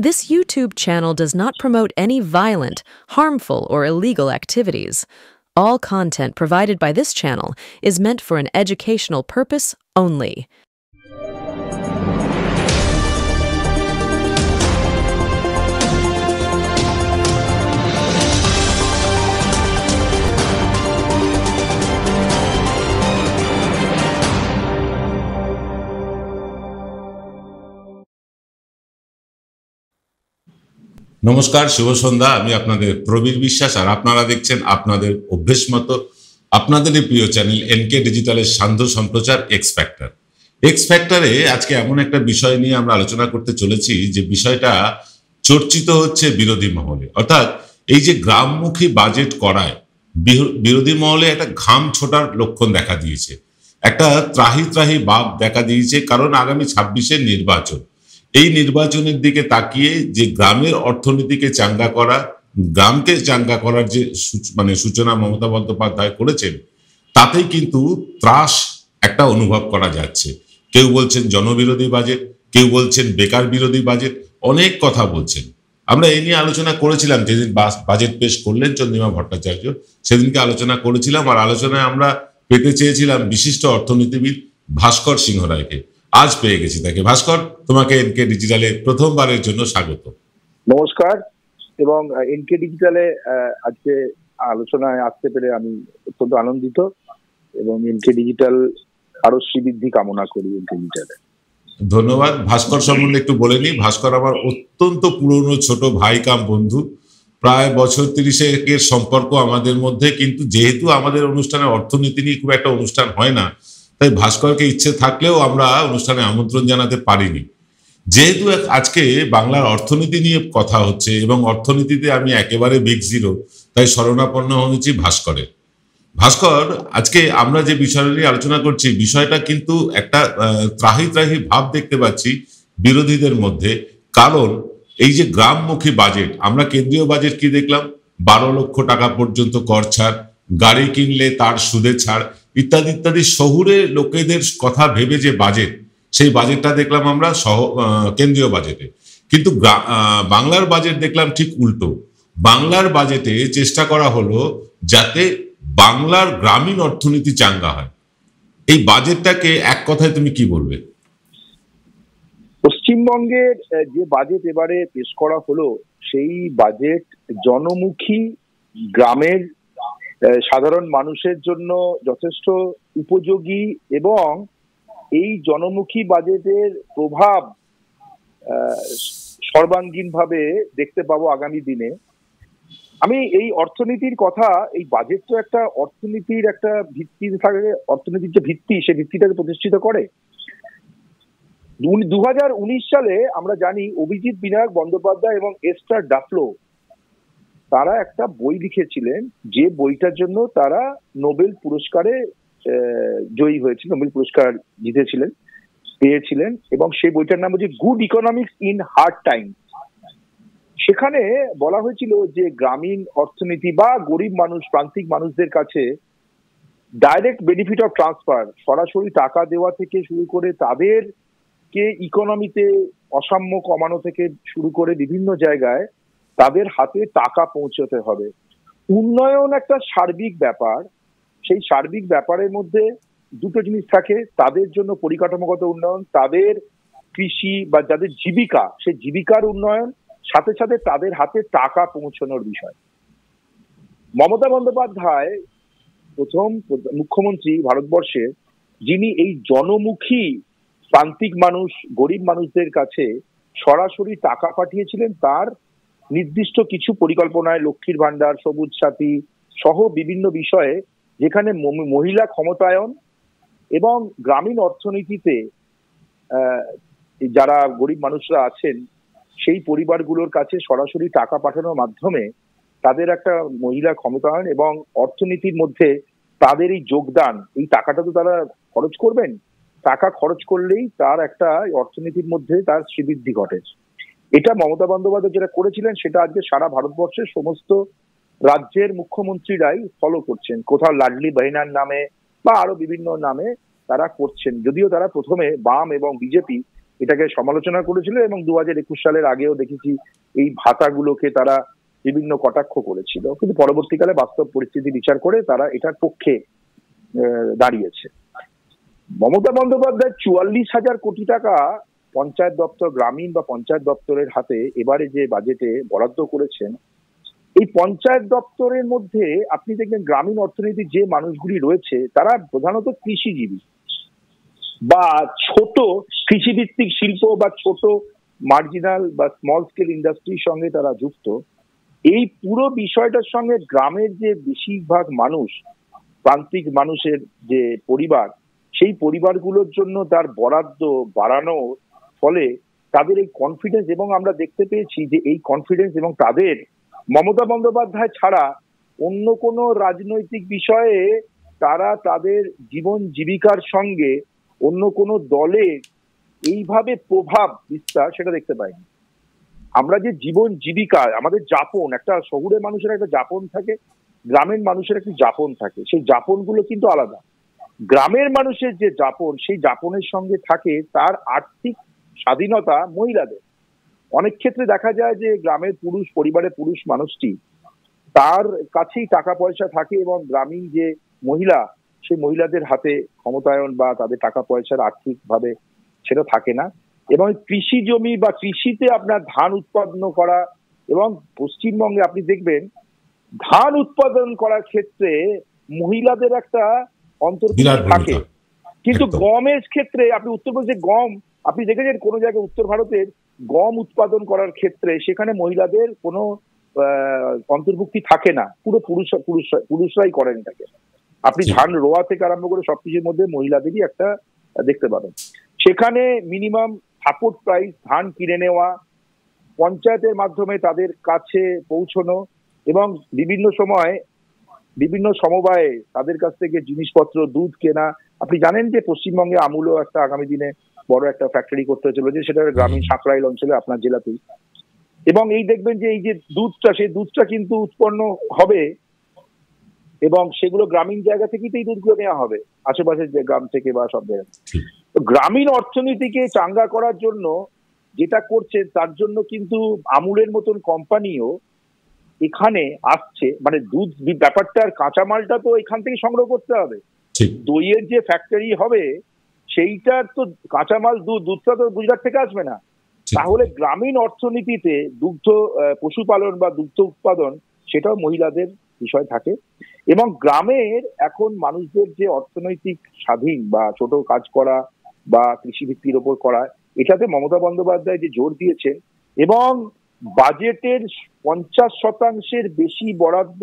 This YouTube channel does not promote any violent, harmful, or illegal activities. All content provided by this channel is meant for an educational purpose only. নমস্কার, শুভ সন্ধ্যা। আমি আপনাদের প্রবীর বিশ্বাস, আর আপনারা দেখছেন আপনাদের অভ্যেস মতো আপনাদেরই প্রিয় চ্যানেল এনকে ডিজিটালের সান্ধ্য সম্প্রচার এক্স ফ্যাক্টর। এক্স ফ্যাক্টরে আজকে এমন একটা বিষয় নিয়ে আমরা আলোচনা করতে চলেছি যে বিষয়টা চর্চিত হচ্ছে বিরোধী মহলে, অর্থাৎ এই যে গ্রামমুখী বাজেট করায় বিরোধী মহলে একটা ঘাম ছোটার লক্ষণ দেখা দিয়েছে, একটা ত্রাহি ত্রাহি ভাব দেখা দিয়েছে। কারণ আগামী 26-এর নির্বাচন, এই নির্বাচনের দিকে তাকিয়ে যে গ্রামের অর্থনীতিকে চাঙ্গা করা, গ্রামকে চাঙ্গা করার যে সূচনা মমতা বন্দ্যোপাধ্যায় করেছেন, তাতেই কিন্তু ত্রাস একটা অনুভব করা যাচ্ছে। কেউ বলছেন জনবিরোধী বাজেট, কেউ বলছেন বেকার বিরোধী বাজেট, অনেক কথা বলছেন। আমরা এই নিয়ে আলোচনা করেছিলাম যেদিন বাজেট পেশ করলেন চন্দ্রিমা ভট্টাচার্য, সেদিনকে আলোচনা করেছিলাম। আর আলোচনায় আমরা পেতে চেয়েছিলাম বিশিষ্ট অর্থনীতিবিদ ভাস্কর সিংহ রায়কে। আজ পেয়ে গেছি তাকে। ভাস্কর, তোমাকে এনকে ডিজিটালে প্রথমবারের জন্য স্বাগত। নমস্কার। এবং এনকে ডিজিটালে আজকে আলোচনায় আসতে পেরে আমি অত্যন্ত আনন্দিত এবং এনকে ডিজিটাল আরো শ্রীবৃদ্ধি কামনা করি এনকে ডিজিটালে। ধন্যবাদ। ভাস্কর সম্বন্ধে একটু বলে নি। ভাস্কর আমার অত্যন্ত পুরনো ছোট ভাই কাম বন্ধু, প্রায় বছর 30-এর সম্পর্ক আমাদের মধ্যে। কিন্তু যেহেতু আমাদের অনুষ্ঠানে অর্থনীতি নিয়ে খুব একটা অনুষ্ঠান হয় না, তাই ভাস্করকে ইচ্ছে থাকলেও আমরা অনুষ্ঠানে আমন্ত্রণ জানাতে পারিনি। যেহেতু আজকে বাংলার অর্থনীতি নিয়ে কথা হচ্ছে এবং অর্থনীতিতে আমি একেবারে বিগ জিরো, তাই শরণাপন্ন হয়েছি ভাস্করের। ভাস্কর, আজকে আমরা যে বিষয় নিয়ে আলোচনা করছি, বিষয়টা কিন্তু একটা ত্রাহি ত্রাহি ভাব দেখতে পাচ্ছি বিরোধীদের মধ্যে। কারণ এই যে গ্রামমুখী বাজেট, আমরা কেন্দ্রীয় বাজেট কি দেখলাম, 12 লক্ষ টাকা পর্যন্ত কর ছাড়, গাড়ি কিনলে তার সুদে ছাড়, ইত্যাদি ইত্যাদি শহুরে লোকেদের কথা ভেবে যে বাজেট, সেই বাজেটটা দেখলাম আমরা কেন্দ্রীয় বাজেটে। কিন্তু বাংলার বাজেট দেখলাম ঠিক উল্টো। বাংলার বাজেটে চেষ্টা করা হলো যাতে বাংলার গ্রামীণ অর্থনীতি চাঙ্গা হয়। এই বাজেটটাকে এক কথায় তুমি কি বলবে? পশ্চিমবঙ্গের যে বাজেট এবারে পেশ করা হলো, সেই বাজেট জনমুখী, গ্রামের সাধারণ মানুষের জন্য যথেষ্ট উপযোগী এবং এই জনমুখী বাজেটের প্রভাব সর্বাঙ্গীনভাবে দেখতে পাবো আগামী দিনে। আমি এই অর্থনীতির কথা, এই বাজেট তো একটা অর্থনীতির একটা ভিত্তি থাকে, অর্থনীতির যে ভিত্তি, সে ভিত্তিটাকে প্রতিষ্ঠিত করে। 2019 সালে আমরা জানি অভিজিৎ বিনায়ক বন্দ্যোপাধ্যায় এবং এস্টার ডাফলো তারা একটা বই লিখেছিলেন, যে বইটার জন্য তারা নোবেল পুরস্কারে জয়ী হয়েছিল, নোবেল পুরস্কার পেয়েছিলেন। এবং সেই বইটার নাম হচ্ছে good economics in hard time. সেখানে বলা হয়েছিল যে গ্রামীণ অর্থনীতি বা গরিব মানুষ, প্রান্তিক মানুষদের কাছে ডাইরেক্ট বেনিফিট অফ ট্রান্সফার, সরাসরি টাকা দেওয়া থেকে শুরু করে তাদেরকে ইকোনমিতে অসাম্য কমানো থেকে শুরু করে বিভিন্ন জায়গায় তাদের হাতে টাকা পৌঁছতে হবে। উন্নয়ন একটা সার্বিক ব্যাপার। সেই সার্বিক ব্যাপারের মধ্যে দুটো জিনিস থাকে, তাদের জন্য পরিকাঠামোগত উন্নয়ন, তাদের কৃষি বা যাদের জীবিকা, সেই জীবিকার উন্নয়ন, সাথে সাথে তাদের হাতে টাকা পৌঁছানোর বিষয়। মমতা বন্দ্যোপাধ্যায় প্রথম মুখ্যমন্ত্রী ভারতবর্ষের, যিনি এই জনমুখী প্রান্তিক মানুষ, গরিব মানুষদের কাছে সরাসরি টাকা পাঠিয়েছিলেন তার নির্দিষ্ট কিছু পরিকল্পনায়, লক্ষ্মীর ভান্ডার, সবুজ সাথী সহ বিভিন্ন বিষয়ে, যেখানে মহিলা ক্ষমতায়ন এবং গ্রামীণ অর্থনীতিতে যারা গরিব মানুষরা আছেন সেই পরিবারগুলোর কাছে সরাসরি টাকা পাঠানোর মাধ্যমে তাদের একটা মহিলা ক্ষমতায়ন এবং অর্থনীতির মধ্যে তাদের এই যোগদান, এই টাকাটা তো তারা খরচ করবেন, টাকা খরচ করলেই তার একটা অর্থনীতির মধ্যে তার শ্রীবৃদ্ধি ঘটে। এটা মমতা বন্দ্যোপাধ্যায় যেটা করেছিলেন, সেটা আজকে সারা ভারতবর্ষের সমস্ত রাজ্যের মুখ্যমন্ত্রীরাই ফলো করছেন। কোথাও লাডলি বাহিনার নামে বা আরো বিভিন্ন নামে তারা করছেন, যদিও তারা প্রথমে বাম এবং বিজেপি এটাকে সমালোচনা করেছিল, এবং 2021 সালের আগেও দেখেছি এই ভাতাগুলোকে তারা বিভিন্ন কটাক্ষ করেছিল, কিন্তু পরবর্তীকালে বাস্তব পরিস্থিতি বিচার করে তারা এটার পক্ষে দাঁড়িয়েছে। মমতা বন্দ্যোপাধ্যায় 44,000 কোটি টাকা পঞ্চায়েত দপ্তর, গ্রামীণ বা পঞ্চায়েত দপ্তরের হাতে এবারে যে বাজেটে বরাদ্দ করেছেন, এই পঞ্চায়েত দপ্তরের মধ্যে আপনি দেখবেন গ্রামীণ অর্থনীতির যে মানুষগুলি রয়েছে তারা প্রধানত কৃষিজীবী বা ছোট কৃষিভিত্তিক শিল্প বা ছোট মার্জিনাল বা স্মল স্কেল ইন্ডাস্ট্রির সঙ্গে তারা যুক্ত। এই পুরো বিষয়টার সঙ্গে গ্রামের যে বেশিরভাগ মানুষ, প্রান্তিক মানুষের যে পরিবার, সেই পরিবারগুলোর জন্য তার বরাদ্দ বাড়ানোর ফলে তাদের এই কনফিডেন্স, এবং আমরা দেখতে পেয়েছি যে এই কনফিডেন্স এবং তাদের মমতা বন্দ্যোপাধ্যায় ছাড়া অন্য কোনো রাজনৈতিক বিষয়ে তারা তাদের জীবন জীবিকার সঙ্গে অন্য কোনো দলে এইভাবে প্রভাব বিস্তার সেটা দেখতে পাইনি। আমরা যে জীবন জীবিকা, আমাদের যাপন, একটা শহুরে মানুষের একটা যাপন থাকে, গ্রামের মানুষের একটা যাপন থাকে, সেই যাপনগুলো কিন্তু আলাদা। গ্রামের মানুষের যে যাপন, সেই যাপনের সঙ্গে থাকে তার আর্থিক স্বাধীনতা মহিলাদের। অনেক ক্ষেত্রে দেখা যায় যে গ্রামের পুরুষ, পরিবারের পুরুষ মানুষটি তার কাছেই টাকা পয়সা থাকে, এবং গ্রামীণ যে মহিলা, সেই মহিলাদের হাতে ক্ষমতায়ন বা তাদের টাকা পয়সার আর্থিক ভাবে সেটা থাকে না। এবং কৃষি জমি বা কৃষিতে আপনার ধান উৎপাদন করা, এবং পশ্চিমবঙ্গে আপনি দেখবেন ধান উৎপাদন করার ক্ষেত্রে মহিলাদের একটা অন্তর্ভুক্তি থাকে, কিন্তু গমের ক্ষেত্রে আপনি উত্তরপ্রদেশে গম আপনি দেখেছেন কোনো জায়গায় উত্তর ভারতের গম উৎপাদন করার ক্ষেত্রে সেখানে মহিলাদের কোনো অন্তর্ভুক্তি থাকে না, পুরো পুরুষরাই করেন এটাকে। আপনি ধান রোয়া থেকে আরম্ভ করে সবকিছুর মধ্যে মহিলাদেরই একটা দেখতে পাবেন। সেখানে মিনিমাম সাপোর্ট প্রাইস, ধান কিনে নেওয়া, পঞ্চায়েতের মাধ্যমে তাদের কাছে পৌঁছানো, এবং বিভিন্ন সময় বিভিন্ন সমবায়ে তাদের কাছ থেকে জিনিসপত্র, দুধ কেনা। আপনি জানেন যে পশ্চিমবঙ্গে আমুলও একটা আগামী দিনে বড় একটা ফ্যাক্টরি করতে চলেছে, সেটা গ্রামীণ সাঁকরাইল অঞ্চলে আপনার জেলাতেই। এবং এই দেখবেন যে এই যে দুধটা, সেই দুধটা কিন্তু উৎপন্ন হবে এবং সেগুলো গ্রামীণ জায়গা থেকেই তো এই দুধগুলো নেওয়া হবে, আশেপাশের যে গ্রাম থেকে বা সব জায়গা। তো গ্রামীণ অর্থনীতিকে চাঙ্গা করার জন্য যেটা করছে, তার জন্য কিন্তু আমুলের মতন কোম্পানিও এখানে আসছে। মানে দুধ ব্যাপারটার কাঁচামালটা তো এখান থেকে সংগ্রহ করতে হবে, দইয়ের যে ফ্যাক্টরি হবে সেইটার তো কাঁচামাল দুধটা তো গুজরাট থেকে আসবে না। তাহলে গ্রামীণ অর্থনীতিতে দুগ্ধ পশুপালন বা দুগ্ধ উৎপাদন সেটাও মহিলাদের বিষয় থাকে। এবং গ্রামের এখন মানুষদের যে অর্থনৈতিক স্বাধীন বা ছোট কাজ করা বা কৃষিভিত্তির ওপর করা, এটাতে মমতা বন্দ্যোপাধ্যায় যে জোর দিয়েছেন, এবং বাজেটের 50% বেশি বরাদ্দ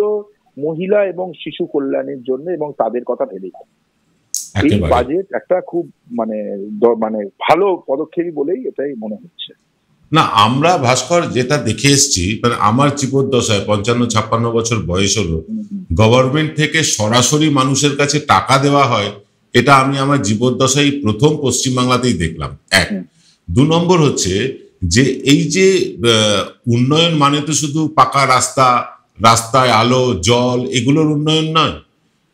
মহিলা এবং শিশু কল্যাণের জন্য এবং তাদের কথা ভেবে। এই বাজেট একটা খুব মানে ভালো পদক্ষেপই বলেই এটাই মনে হচ্ছে। না, আমরা ভাস্কর যেটা দেখে এসছি, মানে আমার জীবদ্দশায় 55-56 বছর বয়স হলো, গভর্নমেন্ট থেকে সরাসরি মানুষের কাছে টাকা দেওয়া হয়, এটা আমি আমার জীবদ্দশায় প্রথম পশ্চিমবাংলাতেই দেখলাম। 1 2 নম্বর হচ্ছে যে এই যে উন্নয়ন মানে তো শুধু পাকা রাস্তা, রাস্তায় আলো, জল, এগুলোর উন্নয়ন নয়।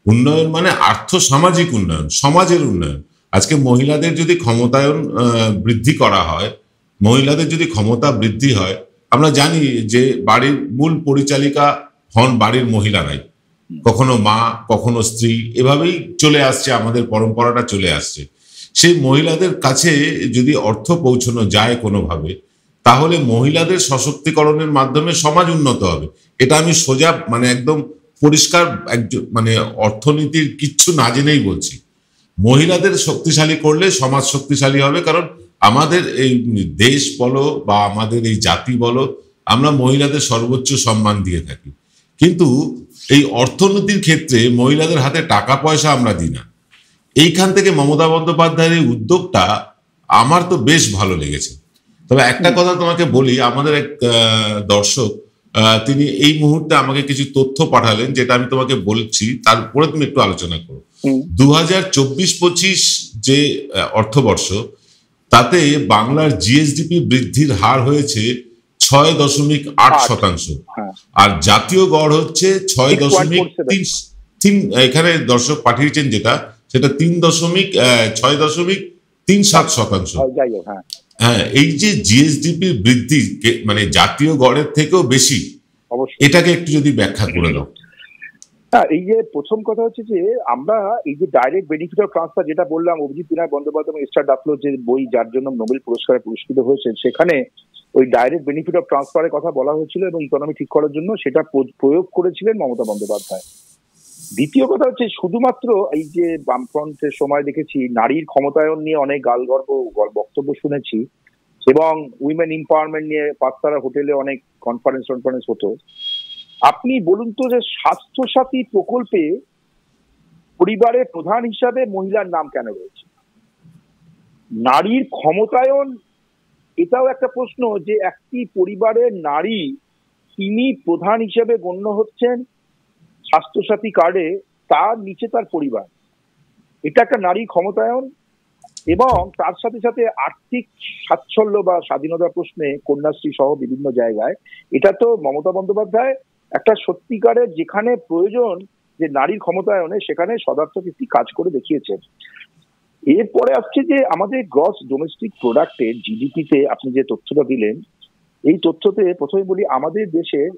উন্নয়ন মানে আর্থ সামাজিক উন্নয়ন, সমাজের উন্নয়ন। আজকে মহিলাদের যদি ক্ষমতায়ন বৃদ্ধি করা হয়, মহিলাদের যদি ক্ষমতা বৃদ্ধি হয়, আমরা জানি যে বাড়ির মূল পরিচালিকা হন বাড়ির মহিলারাই, কখনো মা, কখনো স্ত্রী, এভাবেই চলে আসছে, আমাদের পরম্পরাটা চলে আসছে। সেই মহিলাদের কাছে যদি অর্থ পৌঁছানো যায় কোনোভাবে, তাহলে মহিলাদের সশক্তিকরণের মাধ্যমে সমাজ উন্নত হবে। এটা আমি সোজা মানে একদম পরিষ্কার মানে অর্থনীতির কিচ্ছু না জেনেই বলছি। মহিলাদের শক্তিশালী করলে সমাজ শক্তিশালী হবে, কারণ আমাদের এই দেশ বলো বা আমাদের এই জাতি বলো, আমরা মহিলাদের সর্বোচ্চ সম্মান দিয়ে থাকি, কিন্তু এই অর্থনীতির ক্ষেত্রে মহিলাদের হাতে টাকা পয়সা আমরা দিই না। এইখান থেকে মমতা বন্দ্যোপাধ্যায়ের এই উদ্যোগটা আমার তো বেশ ভালো লেগেছে। তবে একটা কথা তোমাকে বলি, আমাদের এক দর্শক তিনি এই মুহূর্তে আমাকে কিছু তথ্য পাঠালেন, যেটা আমি তোমাকে বলছি, তারপরে তুমি একটু আলোচনা করো। 2024-25 যে অর্থবর্ষ, তাতে বাংলার জিএসডিপি বৃদ্ধির হার হয়েছে 6.8%, আর জাতীয় গড় হচ্ছে 6.3। এখানে দর্শক পাঠিয়েছেন যেটা, সেটা 6.37%। হ্যাঁ, এই যে জিএসডিপির বৃদ্ধি মানে জাতীয় গড়ের থেকেও বেশি, অবশ্যই এটাকে একটু যদি ব্যাখ্যা করে দাও। হ্যাঁ, এই যে প্রথম কথা হচ্ছে যে আমরা এই যে ডাইরেক্ট বেনিফিট অফ ট্রান্সফার যেটা বললাম, অভিজিৎ বিনায়ক বন্দ্যোপাধ্যায় এবং এস্টার ডাফলো যে বই যার জন্য নোবেল পুরস্কারে পুরস্কৃত হয়েছে, সেখানে ওই ডাইরেক্ট বেনিফিট অফ ট্রান্সফারের কথা বলা হয়েছিল এবং ইকোনমি ঠিক করার জন্য সেটা প্রয়োগ করেছিলেন মমতা বন্দ্যোপাধ্যায়। দ্বিতীয় কথা হচ্ছে শুধুমাত্র এই যে বামফ্রন্টের সময় দেখেছি নারীর ক্ষমতায়ন নিয়ে অনেক গালগল্প বক্তব্য শুনেছি এবং উইমেন এম্পাওয়ারমেন্ট নিয়ে পাঁচতারা হোটেলে অনেক কনফারেন্স হতো। আপনি বলুন তো যে স্বাস্থ্যসাথী প্রকল্পে পরিবারের প্রধান হিসাবে মহিলার নাম কেন রয়েছে? নারীর ক্ষমতায়ন এটাও একটা প্রশ্ন যে একটি পরিবারের নারী তিনি প্রধান হিসেবে গণ্য হচ্ছেন স্বাস্থ্যসাথী কার্ডে, তার নিচে তার পরিবার, এটা একটা নারী ক্ষমতায়ন। এবং তার সাথে সাথে আর্থিক স্বাচ্ছল্য বা স্বাধীনতা প্রশ্নে কন্যাশ্রী সহ বিভিন্ন জায়গায় এটা তো মমতা বন্দ্যোপাধ্যায় একটা সত্যিকারের যেখানে প্রয়োজন যে নারীর ক্ষমতায়নে সেখানে সদার্থভিত্তিক কাজ করে দেখিয়েছেন। এরপরে আসছে যে আমাদের গ্রস ডোমেস্টিক প্রোডাক্টের জিডিপিতে আপনি যে তথ্যটা দিলেন, এই তথ্যতে প্রথমে বলি আমাদের দেশের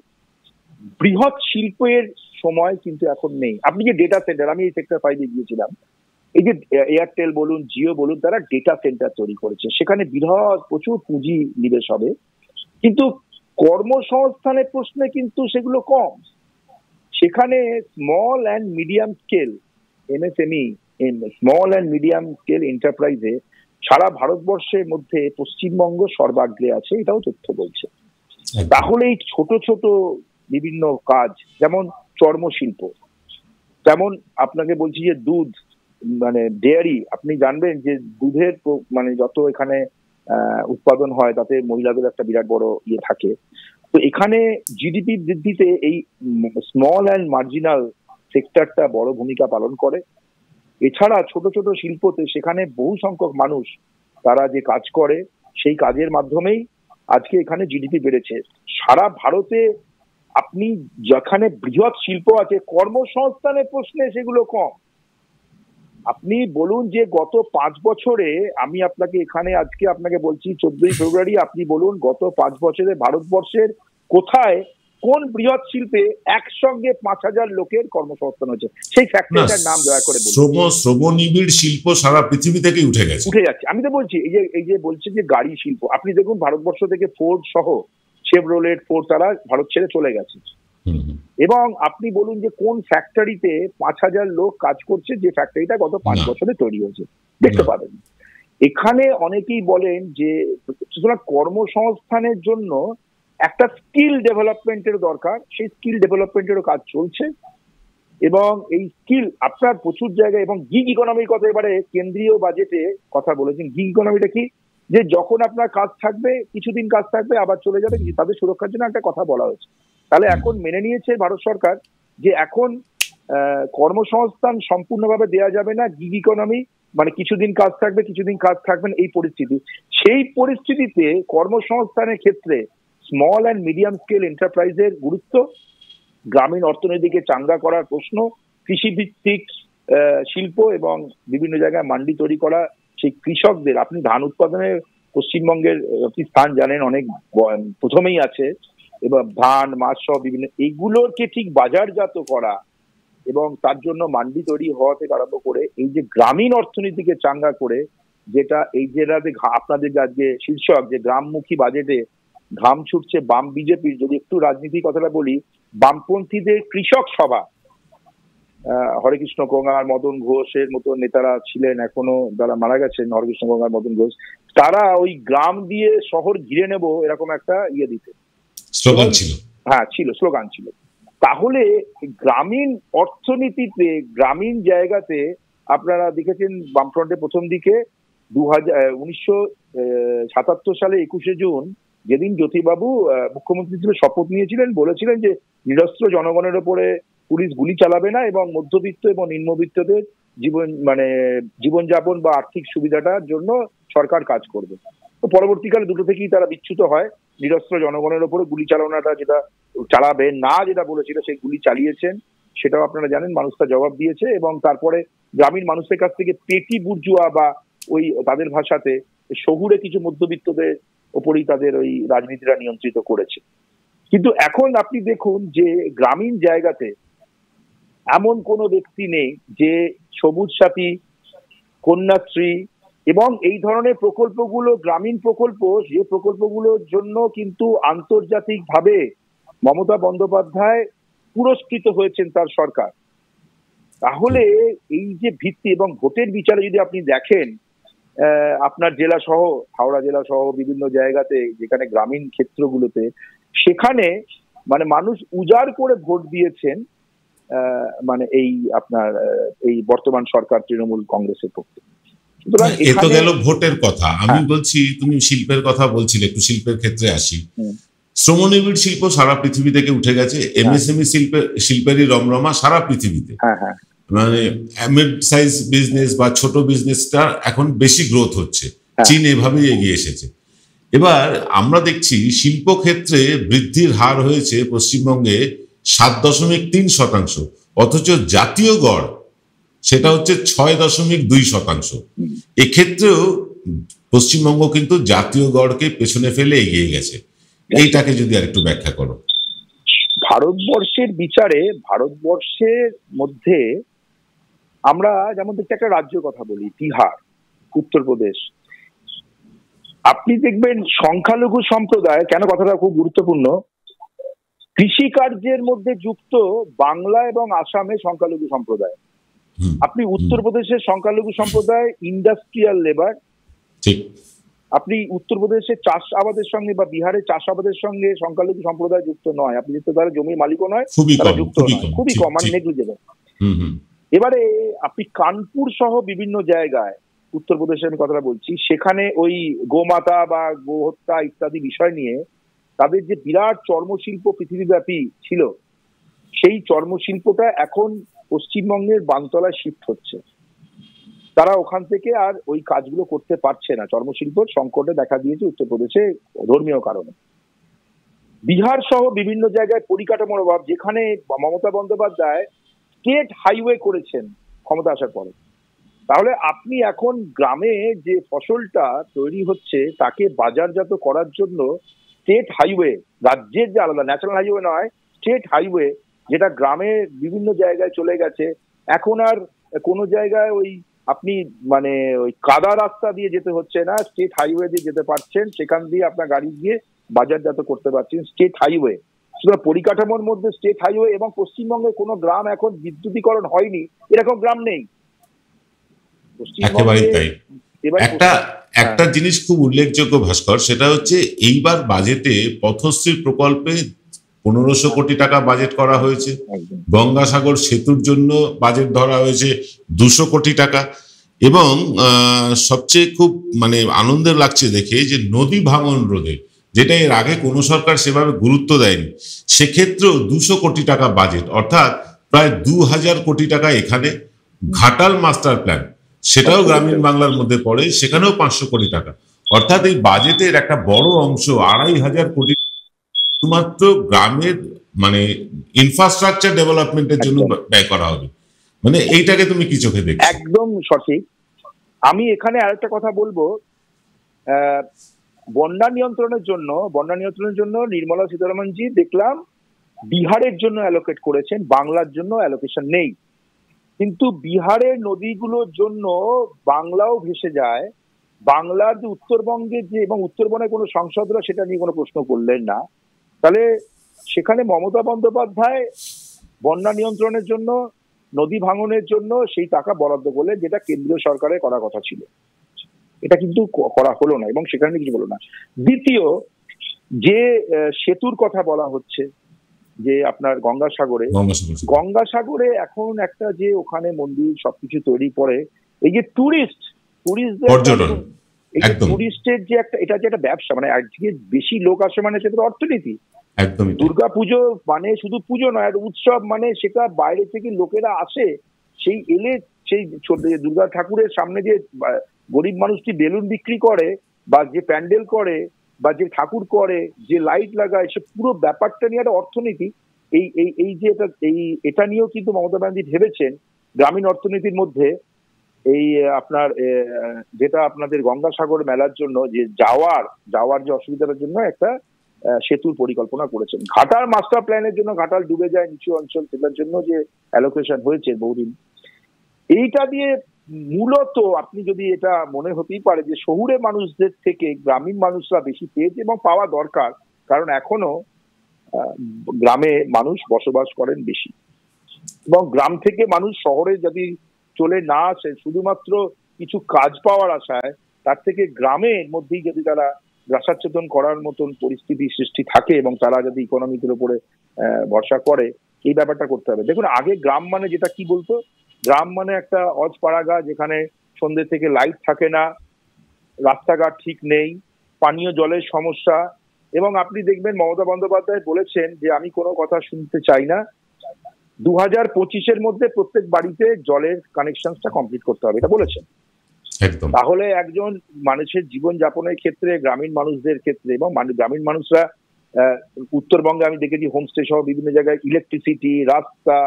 বৃহৎ শিল্পের সময় কিন্তু এখন নেই। আপনি যে ডেটা সেন্টার, আমি এই সেক্টর 5 গিয়েছিলাম, এই যে এয়ারটেল বলুন জিও বলুন তারা ডেটা সেন্টার তৈরি করেছে, সেখানে বৃহৎ প্রচুর পুঁজি নিবেশ হবে, কিন্তু কর্মসংস্থানের প্রশ্নে কিন্তু সেগুলো কম। সেখানে small and medium scale MSME, small and medium scale এন্টারপ্রাইজে সারা ভারতবর্ষের মধ্যে পশ্চিমবঙ্গ সর্বাগ্রে আছে, এটাও তথ্য বলছে। তাহলে এই ছোট ছোট বিভিন্ন কাজ যেমন চর্মশিল্প, যেমন আপনাকে বলছি যে দুধ মানে ডেয়ারি, আপনি জানবেন যে দুধের মানে যত এখানে উৎপাদন হয় তাতে মহিলাদের একটা বিরাট বড় ইয়ে থাকে। তো এখানে জিডিপি বৃদ্ধিতে এই স্মল অ্যান্ড মার্জিনাল সেক্টরটা বড় ভূমিকা পালন করে। এছাড়া ছোট ছোট শিল্পতে সেখানে বহু সংখ্যক মানুষ তারা যে কাজ করে সেই কাজের মাধ্যমেই আজকে এখানে জিডিপি বেড়েছে। সারা ভারতে আপনি যেখানে বৃহৎ শিল্প আছে কর্মসংস্থানের প্রশ্নে সেগুলো কম। আপনি বলুন যে গত 5 বছরে, আমি আপনাকে এখানে আজকে আপনাকে বলছি 14ই ফেব্রুয়ারি, আপনি বলুন গত 5 বছরে ভারতবর্ষের কোথায় কোন বৃহৎ শিল্পে একসঙ্গে 5,000 লোকের কর্মসংস্থান হয়েছে, সেই ফ্যাক্টরিটার নাম দয়া করে বলুন। শ্রমনিবিড় শিল্প সারা পৃথিবী থেকে উঠে যাচ্ছে। আমি তো বলছি এই যে বলছে যে গাড়ি শিল্প, আপনি দেখুন ভারতবর্ষ থেকে ফোর্ড সহ শেভরোলেট, ফোর্ড তারা ভারত ছেড়ে চলে গেছে। এবং আপনি বলুন যে কোন ফ্যাক্টরিতে 5,000 লোক কাজ করছে যে ফ্যাক্টরিটা গত 5 বছরে তৈরি হয়েছে, দেখতে পাবেন। এখানে অনেকেই বলেন যে সুতরাং কর্মসংস্থানের জন্য একটা স্কিল ডেভেলপমেন্টের দরকার, সেই স্কিল ডেভেলপমেন্টেরও কাজ চলছে। এবং এই স্কিল আপনার প্রচুর জায়গায়, এবং গিগ ইকোনমির কথা এবারে কেন্দ্রীয় বাজেটে কথা বলেছেন। গিগ ইকোনমিটা কি, যে যখন আপনার কাজ থাকবে কিছুদিন কাজ থাকবে আবার চলে যাবে, তাদের সুরক্ষার জন্য একটা কথা বলা হয়েছে। তাহলে এখন মেনে নিয়েছে ভারত সরকার যে এখন কর্মসংস্থান সম্পূর্ণভাবে দেওয়া যাবে না, গিগ ইকোনমি মানে কিছুদিন কাজ থাকবে কিছুদিন কাজ থাকবেন এই পরিস্থিতি। সেই পরিস্থিতিতে কর্মসংস্থানের ক্ষেত্রে স্মল অ্যান্ড মিডিয়াম স্কেল এন্টারপ্রাইজের গুরুত্ব, গ্রামীণ অর্থনীতিকে চাঙ্গা করার প্রশ্ন, কৃষিভিত্তিক শিল্প এবং বিভিন্ন জায়গায় মান্ডি তৈরি করা, সেই কৃষকদের, আপনি ধান উৎপাদনে পশ্চিমবঙ্গের আপনি স্থান জানেন অনেক প্রথমেই আছে, এবার ধান মাছ সহ বিভিন্ন এইগুলোকে ঠিক বাজারজাত করা এবং তার জন্য মান্ডি তৈরি হওয়া থেকে আরম্ভ করে এই যে গ্রামীণ অর্থনীতিকে চাঙ্গা করে, যেটা এই জেলাতে আপনাদের আজকে শীর্ষক যে গ্রামমুখী বাজেটে ঘাম ছুটছে বাম বিজেপির, যদি একটু রাজনীতির কথাটা বলি, বামপন্থীদের কৃষক সভা, হরেকৃষ্ণ কোঙার, মদন ঘোষের মতো নেতারা ছিলেন, এখনো যারা মারা গেছেন, হরেকৃষ্ণ কোঙার, মদন ঘোষ, তারা ওই গ্রাম দিয়ে শহর ঘিরে নেব এরকম একটা ইয়ে দিতে স্লোগান ছিল। হ্যাঁ ছিল, স্লোগান ছিল। তাহলে গ্রামীণ অর্থনীতিতে গ্রামীণ জায়গাতে আপনারা দেখেছেন বামফ্রন্টের প্রথম দিকে 1977 সালে 21শে জুন যেদিন জ্যোতিবাবু মুখ্যমন্ত্রী হিসেবে শপথ নিয়েছিলেন, বলেছিলেন যে নিরস্ত্র জনগণের ওপরে পুলিশ গুলি চালাবে না এবং মধ্যবিত্ত এবং নিম্নবিত্তদের জীবনযাপন বা আর্থিক সুবিধাটার জন্য সরকার কাজ করবে। তো পরবর্তীকালে দুটো থেকেই তারা বিচ্যুত হয়। নিরস্ত্র জনগণের ওপরে গুলি চালানোটা যেটা চালাবেন না যেটা বলেছিল সেই গুলি চালিয়েছেন, সেটাও আপনারা জানেন, মানুষ তা জবাব দিয়েছে। এবং তারপরে গ্রামীণ মানুষের কাছ থেকে পেটি বুর্জুয়া বা ওই তাদের ভাষাতে শহুরে কিছু মধ্যবিত্তদের ওপরই তাদের ওই রাজনীতিটা নিয়ন্ত্রিত করেছে। কিন্তু এখন আপনি দেখুন যে গ্রামীণ জায়গাতে এমন কোনো ব্যক্তি নেই যে সবুজ সাথী, কন্যাশ্রী এবং এই ধরনের প্রকল্পগুলো, গ্রামীণ প্রকল্প, যে প্রকল্পগুলোর জন্য কিন্তু আন্তর্জাতিকভাবে মমতা বন্দ্যোপাধ্যায় পুরস্কৃত হয়েছেন তার সরকার। তাহলে এই যে ভিত্তি এবং ভোটের বিচারে যদি আপনি দেখেন, আপনার জেলা সহ, হাওড়া জেলা সহ বিভিন্ন জায়গাতে যেখানে গ্রামীণ ক্ষেত্রগুলোতে, সেখানে মানে মানুষ উজাড় করে ভোট দিয়েছেন মানে এই আপনার এই বর্তমান সরকার তৃণমূল কংগ্রেসের পক্ষে। এ তো গেল ভোটের কথা। আমি বলছি, তুমি শিল্পের কথা বলছিলে, একটু শিল্পের ক্ষেত্রে আসি। শ্রমনিবিড় শিল্প সারা পৃথিবী থেকে উঠে গেছে, এমএসএমই শিল্পেরই রমরমা সারা পৃথিবীতে। মানে মিড সাইজ বিজনেস বা ছোট বিজনেসটা এখন বেশি গ্রোথ হচ্ছে, চীন এভাবেই এগিয়ে এসেছে। এবার আমরা দেখছি শিল্পক্ষেত্রে বৃদ্ধির হার হয়েছে পশ্চিমবঙ্গে 7.3%, অথচ জাতীয় গড় সেটা হচ্ছে 6.2%। এক্ষেত্রেও পশ্চিমবঙ্গ কিন্তু জাতীয় গড়কে পেছনে ফেলে এগিয়ে গেছে। এইটাকে যদি আর একটু ব্যাখ্যা করো। ভারতবর্ষের বিচারে, ভারতবর্ষের মধ্যে আমরা যেমন দেখছি, একটা রাজ্যের কথা বলি, বিহার, উত্তরপ্রদেশ, আপনি দেখবেন সংখ্যালঘু সম্প্রদায়, কেন কথাটা খুব গুরুত্বপূর্ণ, কৃষিকার্যের মধ্যে যুক্ত বাংলা এবং আসামে সংখ্যালঘু সম্প্রদায়। আপনি উত্তরপ্রদেশের সংখ্যালঘু সম্প্রদায় ইন্ডাস্ট্রিয়াল লেবার, আপনি উত্তরপ্রদেশের চাষ আবাদের সঙ্গে বা বিহারের চাষ আবাদের সঙ্গে সংখ্যালঘু সম্প্রদায় যুক্ত নয়। আপনি যেহেতু তারা জমির মালিকও নয়, তারা যুক্ত নয়, খুবই কম, মানে নেগলিজেবল। এবারে আপনি কানপুর সহ বিভিন্ন জায়গায়, উত্তরপ্রদেশে আমি কথাটা বলছি, সেখানে ওই গোমাতা বা গোহত্যা ইত্যাদি বিষয় নিয়ে তাদের যে বিরাট চর্মশিল্প পৃথিবীব্যাপী ছিল, সেই চর্মশিল্পটা এখন পশ্চিমবঙ্গের বানতলায় শিফট হচ্ছে। তারা ওখান থেকে আর ওই কাজগুলো করতে পারছে না, চর্মশিল্পর সংকটে দেখা দিয়েছে উত্তরপ্রদেশে ধর্মীয় কারণে। বিহার সহ বিভিন্ন জায়গায় পরিকাঠামোর অভাব, যেখানে মমতা বন্দ্যোপাধ্যায় স্টেট হাইওয়ে করেছেন ক্ষমতা আসার পরে। তাহলে আপনি এখন গ্রামে যে ফসলটা তৈরি হচ্ছে তাকে বাজারজাত করার জন্য স্টেট হাইওয়ে, রাজ্যের যে আলাদা ন্যাশনাল হাইওয়ে নয়, স্টেট হাইওয়ে, যেটা গ্রামে বিভিন্ন জায়গায় চলে গেছে, এখন আর কোনো জায়গায় ওই আপনি মানে ওই কাদা রাস্তা দিয়ে যেতে হচ্ছে না, স্টেট হাইওয়ে দিয়ে যেতে পারছেন, সেখান দিয়ে আপনার গাড়ি গিয়ে বাজারজাত করতে পারছেন, স্টেট হাইওয়ে। সুতরাং পরিকাঠামোর মধ্যে স্টেট হাইওয়ে, এবং পশ্চিমবঙ্গের কোনো গ্রাম এখন বিদ্যুতীকরণ হয়নি এরকম গ্রাম নেই। একেবারেই তাই। একটা জিনিস খুব উল্লেখযোগ্য ভাস্কর, সেটা হচ্ছে এইবার বাজেটে পথশ্রী প্রকল্পে 1500 কোটি টাকা বাজেট করা হয়েছে, গঙ্গাসাগর সেতুর জন্য বাজেট ধরা হয়েছে 200 কোটি টাকা, এবং সবচেয়ে খুব মানে আনন্দের লাগছে দেখে যে নদী ভাঙন রোধে, যেটা এর আগে কোনো সরকার সেভাবে গুরুত্ব দেয়নি, সেক্ষেত্রেও 200 কোটি টাকা বাজেট, অর্থাৎ প্রায় 2000 কোটি টাকা এখানে। ঘাটাল মাস্টার প্ল্যান, সেটাও গ্রামীণ বাংলার মধ্যে পড়ে, সেখানেও 500 কোটি টাকা। অর্থাৎ এই বাজেটের একটা বড় অংশ, 2500 কোটি শুধুমাত্র গ্রামের মানে ইনফ্রাস্ট্রাকচার ডেভেলপমেন্টের জন্য ব্যয় করা হবে। মানে এইটাকে তুমি কি চোখে দেখছো? একদম সঠিক। আমি এখানে আরেকটা কথা বলবো, বন্যা নিয়ন্ত্রণের জন্য নির্মলা সীতারমণজি দেখলাম বিহারের জন্য অ্যালোকেট করেছেন, বাংলার জন্য অ্যালোকেশন নেই। কিন্তু বিহারের নদীগুলোর জন্য বাংলাও ভেসে যায়। বাংলার যে উত্তরবঙ্গের যে, এবং উত্তরবঙ্গের কোনো সাংসদরা সেটা নিয়ে কোনো প্রশ্ন করলেন না। তাহলে সেখানে মমতা বন্দ্যোপাধ্যায় বন্যা নিয়ন্ত্রণের জন্য, নদী ভাঙনের জন্য সেই টাকা বরাদ্দ করলেন, যেটা কেন্দ্রীয় সরকারের করার কথা ছিল। এটা কিন্তু করা হলো না, এবং সেখানে কিছু হলো না। দ্বিতীয়, যে সেতুর কথা বলা হচ্ছে, যে আপনার গঙ্গাসাগরে এখন একটা যে ওখানে মন্দির সবকিছু তৈরি করে, এই যে টুরিস্টের যে একটা, এটা যে একটা ব্যবসা, মানে আজকে বেশি লোক আসে মানে সেটা অর্থনীতি। দুর্গা পুজো মানে শুধু পুজো নয়, একটা উৎসব, মানে সেটা বাইরে থেকে লোকেরা আসে, সেই এলে সেই দুর্গা ঠাকুরের সামনে যে গরিব মানুষটি বেলুন বিক্রি করে, বা যে প্যান্ডেল করে, বা যে ঠাকুর করে, যে লাইট লাগায়, সে পুরো ব্যাপারটা নিয়ে একটা অর্থনীতি। এই যে এটা নিয়েও কিন্তু মমতা ব্যানার্জি ভেবেছেন গ্রামীণ অর্থনীতির মধ্যে এই আপনার যেটা আপনাদের গঙ্গাসাগর মেলার জন্য যে যাওয়ার যে অসুবিধার জন্য একটা সেতুর পরিকল্পনা করেছেন। ঘাটাল মাস্টার প্ল্যানের জন্য ঘাটাল ডুবে যায় নিচু অঞ্চল, সেটার জন্য যে অ্যালোকেশন হয়েছে বহুদিন, এইটা দিয়ে মূলত আপনি যদি এটা মনে হতেই পারে যে শহুরে মানুষদের থেকে গ্রামীণ মানুষরা বেশি পেয়েছে এবং পাওয়া দরকার, কারণ এখনো গ্রামে মানুষ বসবাস করেন বেশি, এবং গ্রাম থেকে মানুষ শহরে যদি চলে না আসে শুধুমাত্র কিছু কাজ পাওয়ার আশায়, তার থেকে গ্রামের মধ্যেই যদি তারা গ্রাসাচ্ছেদন করার মতন পরিস্থিতি সৃষ্টি থাকে এবং তারা যদি ইকোনমিকের উপরে ভরসা করে, এই ব্যাপারটা করতে হবে। দেখুন, আগে গ্রাম মানে যেটা কি বলতো, গ্রাম মানে একটা অজপাড়াগা যেখানে সন্ধ্যে থেকে লাইট থাকে না, রাস্তাঘাট ঠিক নেই, পানীয় জলের সমস্যা। এবং আপনি দেখবেন মমতা বন্দ্যোপাধ্যায় বলেছেন যে আমি কোনো কথা শুনতে চাই না, 2025-এর মধ্যে প্রত্যেক বাড়িতে জলের কানেকশনটা কমপ্লিট করতে হবে, এটা বলেছেন। তাহলে একজন মানুষের জীবন যাপনের ক্ষেত্রে, গ্রামীণ মানুষদের ক্ষেত্রে, এবং গ্রামীণ মানুষরা উত্তরবঙ্গে আমি দেখেছি হোমস্টে সহ বিভিন্ন জায়গায় ইলেকট্রিসিটি, রাস্তা,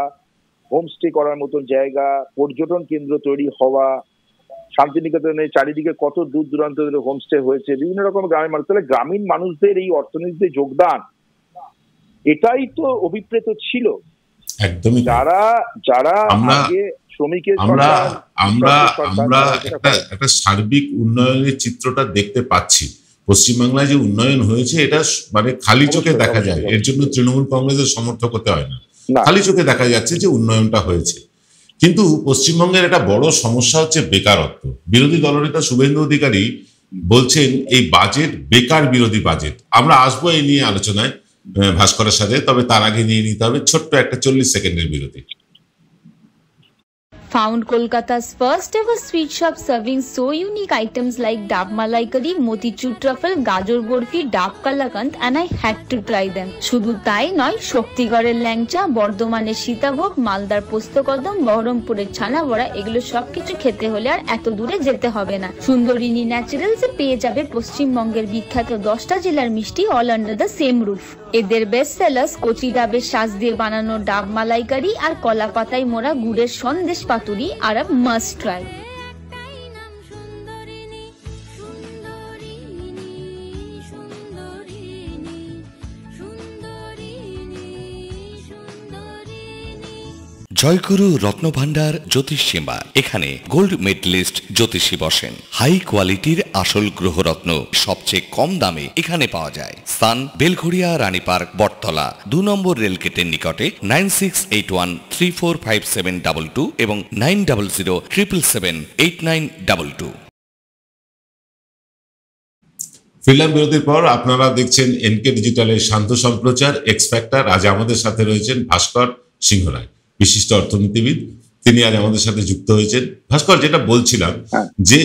হোমস্টে করার মতন জায়গা, পর্যটন কেন্দ্র তৈরি হওয়া, শান্তিনিকেতনের চারিদিকে কত দূর দূরান্ত ধরে হোমস্টে হয়েছে, বিভিন্ন রকম গ্রামীণ মানুষ। তাহলে গ্রামীণ মানুষদের এই অর্থনীতিতে যোগদান, এটাই তো অভিপ্রেত ছিল। একদমই যারা আগে শ্রমিকের আমরা একটা সার্বিক উন্নয়নের চিত্রটা দেখতে পাচ্ছি। পশ্চিমবাংলায় যে উন্নয়ন হয়েছে এটা মানে খালি চোখে দেখা যায়, এর জন্য তৃণমূল কংগ্রেসের সমর্থক হতে হয় না, খালি চোখে দেখা যাচ্ছে যে উন্নয়নটা হয়েছে। কিন্তু পশ্চিমবঙ্গের একটা বড় সমস্যা হচ্ছে বেকারত্ব। বিরোধী দলনেতা শুভেন্দু অধিকারী বলছেন এই বাজেট বেকার বিরোধী বাজেট। আমরা আসবো এই নিয়ে আলোচনায় ভাস্করের সাথে, তবে তার আগে নিয়ে নিতে হবে ছোট্ট একটা 40 সেকেন্ডের বিরতি। Found Kolkata's first ever sweet shop serving so unique items like Dab Malai Curry, Motichur Truffle, Gajor Borfi, Dab Kalakand, and I had to try them. শুধু তাই নয়, শক্তিগড়ের ল্যাংচা, বর্ধমানের সীতাভোগ, মালদার পোস্তকদম, বহরমপুরের ছানা বড়া, এগুলো সবকিছু খেতে হলে আর এত দূরে যেতে হবে না। সুন্দরিনী ন্যাচারালসে পেয়ে যাবে পশ্চিমবঙ্গের বিখ্যাত 10টা জেলার মিষ্টি all under the same roof. এদের বেস্ট সেলার্স কচি ডাবের শাঁস দিয়ে বানানো ডাব মালাইকারি আর কলা পাতায় মোড়া গুড়ের সন্দেশ পাতুরি আর মাস্ট ট্রাই। জয়গুরু রত্নভান্ডার জ্যোতিষ চেম্বার, এখানে গোল্ড মেডেলিস্ট জ্যোতিষী বসেন। হাই কোয়ালিটির আসল গ্রহরত্ন সবচেয়ে কম দামে এখানে পাওয়া যায়। স্থান বেলঘড়িয়া রানীপার্ক, বটতলা, 2 নম্বর রেলগেটের নিকটে। 9681345722 এবং 9007778922। ফিল্ম বিরতির পর আপনারা দেখছেন এনকে ডিজিটালের শান্ত সম্প্রচার এক্স ফ্যাক্টর। আজ আমাদের সাথে রয়েছেন ভাস্কর সিংহ রায়, বিশিষ্ট অর্থনীতিবিদ। তিনি আজ আমাদের সাথে যুক্ত হয়েছেন। ভাস্কর, যেটা বলছিলাম যে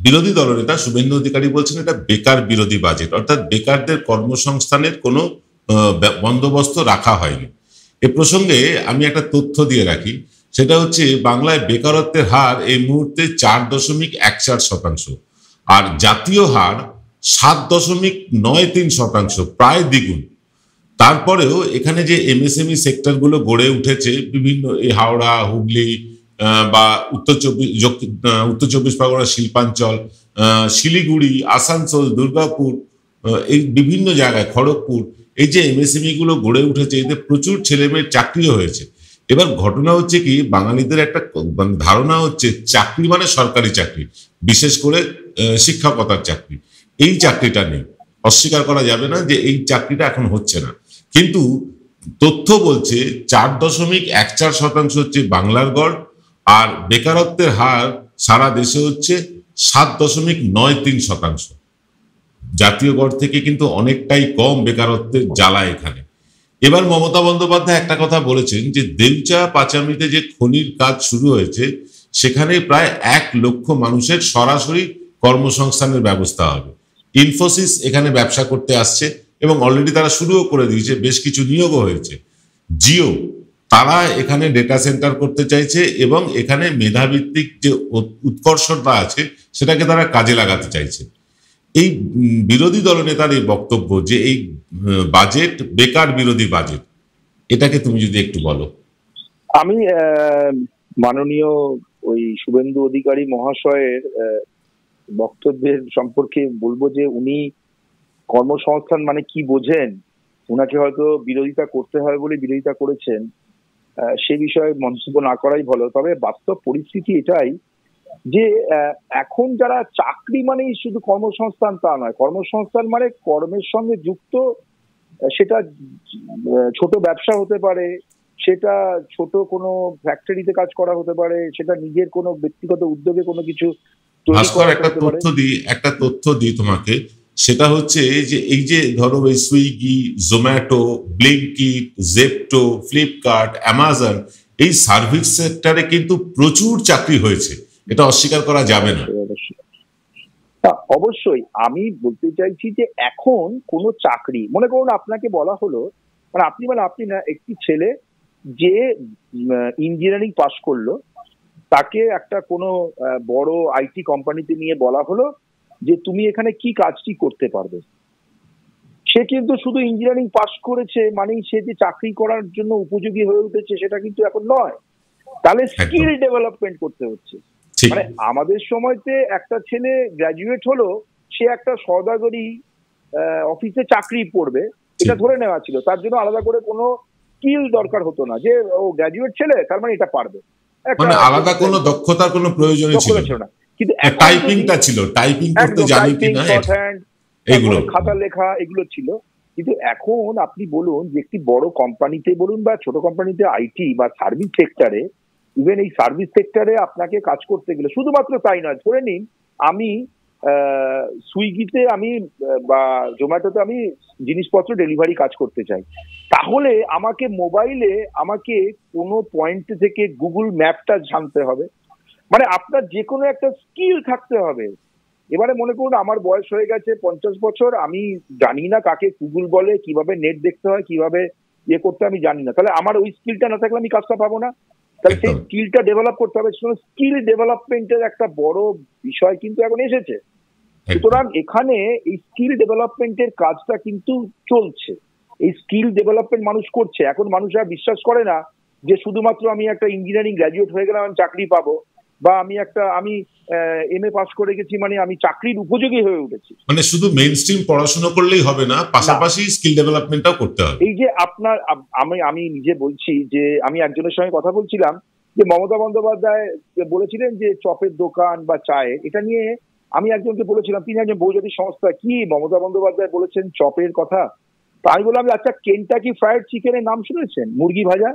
বিরোধী দলনেতা শুভেন্দু অধিকারী বলছেন এটা বেকার বিরোধী বাজেট, অর্থাৎ বেকারদের কর্মসংস্থানের কোনো বন্দোবস্ত রাখা হয়নি। এ প্রসঙ্গে আমি একটা তথ্য দিয়ে রাখি, সেটা হচ্ছে বাংলায় বেকারত্বের হার এই মুহূর্তে 4.14%, আর জাতীয় হার 7.93%, প্রায় দ্বিগুণ। তারপরেও এখানে যে এমএসএমই সেক্টরগুলো গড়ে উঠেছে বিভিন্ন এই হাওড়া, হুগলি বা উত্তর চব্বিশ পরগনা শিল্পাঞ্চল, শিলিগুড়ি, আসানসোল, দুর্গাপুর, এই বিভিন্ন জায়গায়, খড়গপুর, এই যে এমএসএমই গুলো গড়ে উঠেছে, এতে প্রচুর ছেলেমেয়ের চাকরিও হয়েছে। এবার ঘটনা হচ্ছে কি, বাঙালিদের একটা ধারণা হচ্ছে চাকরি মানে সরকারি চাকরি, বিশেষ করে শিক্ষকতার চাকরি। এই চাকরিটা নেই, অস্বীকার করা যাবে না যে এই চাকরিটা এখন হচ্ছে না। কিন্তু তথ্য বলছে 4.14% হচ্ছে বাংলার গড়, আর বেকারত্বের হার সারা দেশে হচ্ছে 7.93%। জাতীয় গড় থেকে কিন্তু অনেকটাই কম বেকারত্বের জ্বালা এখানে। এবার মমতা বন্দ্যোপাধ্যায় একটা কথা বলেছেন যে দেউচা পাচামিতে যে খনির কাজ শুরু হয়েছে সেখানে প্রায় 1 লক্ষ মানুষের সরাসরি কর্মসংস্থানের ব্যবস্থা হবে। ইনফোসিস এখানে ব্যবসা করতে আসছে এবং অলরেডি তারা শুরুও করে দিয়েছে, বেশ কিছু নিয়োগও হয়েছে। জিও তারা এখানে ডেটা সেন্টার করতে চাইছে এবং এখানে মেধাভিত্তিক যে উৎকর্ষতা আছে সেটাকে তারা কাজে লাগাতে চাইছে। এই বিরোধী দলনেতার এই বক্তব্য যে এই বাজেট বেকার বিরোধী বাজেট, এটাকে তুমি যদি একটু বলো। আমি মাননীয় ওই শুভেন্দু অধিকারী মহাশয়ের বক্তব্যের সম্পর্কে বলবো যে উনি কর্মসংস্থান মানে কি বোঝেন, উনাকে হয়তো বিরোধিতা করতে হয় বলে বিরোধিতা করেছেন, সে বিষয়ে মন্তব্য না করাই ভালো। তবে বাস্তব পরিস্থিতি এটাই যে এখন যারা চাকরি মানেই শুধু কর্মসংস্থান তা নয়, কর্মসংস্থান মানে কর্মের সঙ্গে যুক্ত, সেটা ছোট ব্যবসা হতে পারে, সেটা ছোট কোনো ফ্যাক্টরিতে কাজ করা হতে পারে, সেটা নিজের কোনো ব্যক্তিগত উদ্যোগে কোনো কিছু ভাস্কর, একটা তথ্য দিই তোমাকে, সেটা হচ্ছে যে এই যে ধরো এই Swiggy, Zomato, Blinkit, Zepto, Flipkart, Amazon, এই সার্ভিস সেক্টরে কিন্তু প্রচুর চাকরি হয়েছে, এটা অস্বীকার করা যাবে না। অবশ্যই আমি বলতে চাইছি যে এখন কোনো চাকরি, মনে করুন আপনাকে বলা হলো, মানে আপনি না, একটি ছেলে যে ইঞ্জিনিয়ারিং পাশ করলো, তাকে একটা কোনো বড় আইটি কোম্পানিতে নিয়ে বলা হলো যে তুমি এখানে কি কাজটি করতে পারবে। সে কিন্তু শুধু ইঞ্জিনিয়ারিং পাশ করেছে মানেই সে যে চাকরি করার জন্য উপযোগী হয়ে উঠেছে সেটা কিন্তু এখন নয়। তাহলে স্কিল ডেভেলপমেন্ট করতে হচ্ছে। মানে আমাদের সময়তে একটা ছেলে গ্রাজুয়েট হলো, সে একটা সওদাগরি অফিসে চাকরি করবে, এটা ধরে নেওয়া ছিল, তার জন্য আলাদা করে কোনো স্কিল দরকার হতো না, যে ও গ্রাজুয়েট ছেলে তার মানে এটা পারবে, মানে আলাদা কোনো দক্ষতার কোনো প্রয়োজন ছিল না। কিন্তু টাইপিংটা ছিল, টাইপিং করতে জানি কিনা, এগুলো খাতা লেখা এগুলো ছিল। কিন্তু এখন আপনি বলুন যে একটি বড় কোম্পানিতে বলুন বা ছোট কোম্পানিতে, আইটি বা সার্ভিস সেক্টরে, ইভেন এই সার্ভিস সেক্টরে আপনাকে কাজ করতে গেলে, শুধুমাত্র তাই নয়, ধরে নিন আমি সুইগিতে আমি বা জোম্যাটোতে আমি জিনিসপত্র ডেলিভারি কাজ করতে চাই, তাহলে আমাকে মোবাইলে আমাকে কোনো পয়েন্ট থেকে গুগল ম্যাপটা জানতে হবে। মানে আপনার যে কোনো একটা স্কিল থাকতে হবে। এবারে মনে করুন আমার বয়স হয়ে গেছে 50 বছর, আমি জানি না কাকে গুগল বলে, কিভাবে নেট দেখতে হয়, কিভাবে ইয়ে করতে আমি জানি না, তাহলে আমার ওই স্কিলটা না থাকলে আমি কাজটা পাবো না। তাহলে সেই স্কিলটা ডেভেলপ করতে হবে। স্কিল ডেভেলপমেন্টের একটা বড় বিষয় কিন্তু এখন এসেছে। সুতরাং এখানে এই স্কিল ডেভেলপমেন্টের কাজটা কিন্তু চলছে, এই স্কিল ডেভেলপমেন্ট মানুষ করছে। এখন মানুষ আর বিশ্বাস করে না যে শুধুমাত্র আমি একটা ইঞ্জিনিয়ারিং গ্রাজুয়েট হয়ে গেলাম আমি চাকরি পাবো, বা আমি এমএ পাস করে গেছি মানে আমি চাকরির উপযোগী হয়ে উঠেছি। মানে শুধু মেইনস্ট্রিম পড়াশোনা করলেই হবে না, পাশাপাশি স্কিল ডেভেলপমেন্টটাও করতে হবে। এই যে আপনার আমি নিজে বলছি যে আমি একজনের সঙ্গে কথা বলছিলাম যে মমতা বন্দ্যোপাধ্যায় বলেছিলেন যে চপের দোকান বা চায়ের, এটা নিয়ে আমি একজনকে বলেছিলাম, তিনি একজন বহুজাতিক সংস্থা, কি মমতা বন্দ্যোপাধ্যায় বলেছেন চপের কথা? তা আমি বললাম আচ্ছা কেনটাকি ফ্রাইড চিকেনের নাম শুনেছেন, মুরগি ভাজা?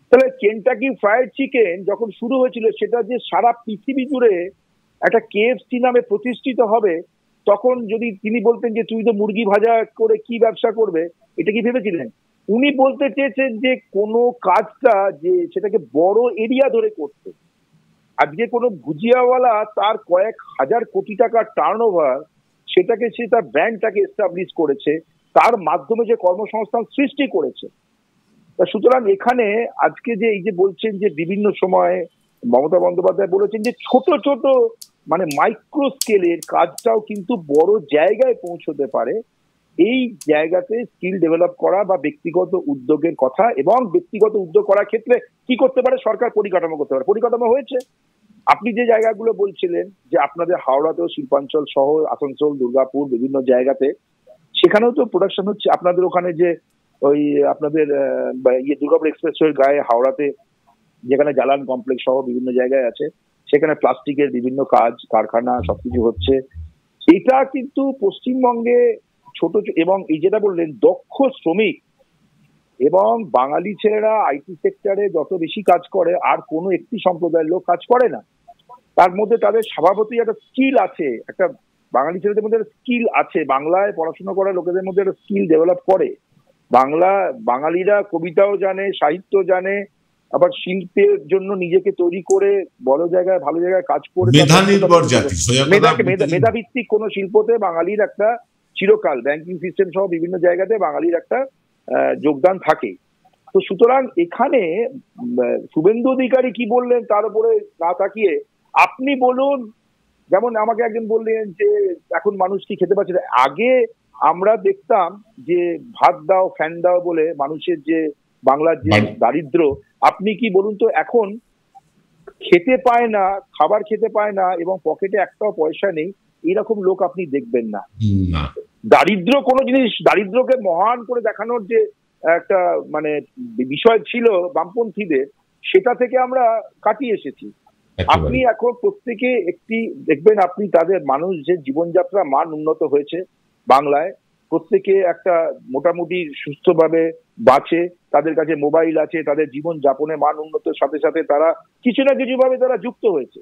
তাহলে কেনটাকি ফ্রাইড চিকেন যখন শুরু হয়েছিল, সেটা যে সারা পৃথিবী জুড়ে একটা কেএফসি নামে প্রতিষ্ঠিত হবে, তখন যদি তিনি বলতেন যে তুই তো মুরগি ভাজা করে কি ব্যবসা করবে, এটা কি ভেবেছিলেন? উনি বলতে চেয়েছেন যে কোনো কাজটা যে সেটাকে বড় এরিয়া ধরে করতে। আজকে কোনো ভুজিয়াওয়ালা তার কয়েক হাজার কোটি টাকার টার্নওভার, সেটাকে সে তার ব্র্যান্ডটাকে এস্টাবলিশ করেছে, তার মাধ্যমে যে কর্মসংস্থান সৃষ্টি করেছে। সুতরাং এখানে আজকে যে এই যে বলছেন যে বিভিন্ন সময় মমতা বন্দ্যোপাধ্যায় বলেছেন যে ছোট ছোট মানে মাইক্রো স্কেলের কাজটাও কিন্তু বড় জায়গায় পৌঁছতে পারে, এই জায়গাতে স্কিল ডেভেলপ করা বা ব্যক্তিগত উদ্যোগের কথা, এবং ব্যক্তিগত উদ্যোগ করার ক্ষেত্রে কি করতে পারে সরকার, পরিকাঠামো করতে পারে। পরিকাঠামো হয়েছে। আপনি যে জায়গাগুলো বলছিলেন যে আপনাদের হাওড়াতেও শিল্পাঞ্চল সহ আসানসোল, দুর্গাপুর, বিভিন্ন জায়গাতে সেখানেও তো প্রোডাকশন হচ্ছে। আপনাদের ওখানে যে ওই আপনাদের দুর্গাপুর এক্সপ্রেসওয়ের গায়ে হাওড়াতে যেখানে জালান কমপ্লেক্স সহ বিভিন্ন জায়গায় আছে, সেখানে প্লাস্টিকের বিভিন্ন কাজ কারখানা সবকিছু হচ্ছে। এটা কিন্তু পশ্চিমবঙ্গে ছোট, এবং এই যেটা বললেন দক্ষ শ্রমিক এবং বাঙালি ছেলেরা আইটি সেক্টরে যত বেশি কাজ করে আর কোনো একটি সম্প্রদায়ের লোক কাজ করে না। তার মধ্যে তাদের স্বভাবতই একটা স্কিল আছে, একটা বাঙালি ছেলেদের মধ্যে স্কিল আছে, বাংলায় পড়াশোনা করা লোকেদের মধ্যে একটা স্কিল ডেভেলপ করে। বাঙালিরা কবিতাও জানে, সাহিত্য জানে, আবার শিল্পের জন্য নিজেকে তৈরি করে বড় জায়গায় ভালো জায়গায় কাজ করে মেধাভিত্তিক কোন শিল্পতে বাঙালির একটা চিরকাল, ব্যাংকিং সিস্টেম সহ বিভিন্ন জায়গাতে বাঙালির একটা যোগদান থাকে। তো সুতরাং এখানে শুভেন্দু অধিকারী কি বললেন তার উপরে না তাকিয়ে আপনি বলুন, যেমন আমাকে একজন বললেন যে এখন মানুষ কি খেতে পাচ্ছে না। আগে আমরা দেখতাম যে ভাত দাও ফ্যান দাও বলে মানুষের যে বাংলার যে দারিদ্র, আপনি কি বলুন তো এখন খেতে পায় না, খাবার খেতে পায় না এবং পকেটে একটাও পয়সা নেই, এরকম লোক আপনি দেখবেন না। দারিদ্র কোনো জিনিস, দারিদ্রকে মহান করে দেখানোর যে একটা মানে বিষয় ছিল বামপন্থীদের, সেটা থেকে আমরা কাটিয়ে এসেছি। আপনি এখন প্রত্যেকে একটি দেখবেন, আপনি তাদের মানুষ যে জীবনযাত্রা মান উন্নত হয়েছে বাংলায়, প্রত্যেকে একটা মোটামুটি সুস্থভাবে বাঁচে, তাদের কাছে মোবাইল আছে, তাদের জীবন যাপনের মান উন্নতির সাথে সাথে তারা কিছু না কিছু ভাবে তারা যুক্ত হয়েছে।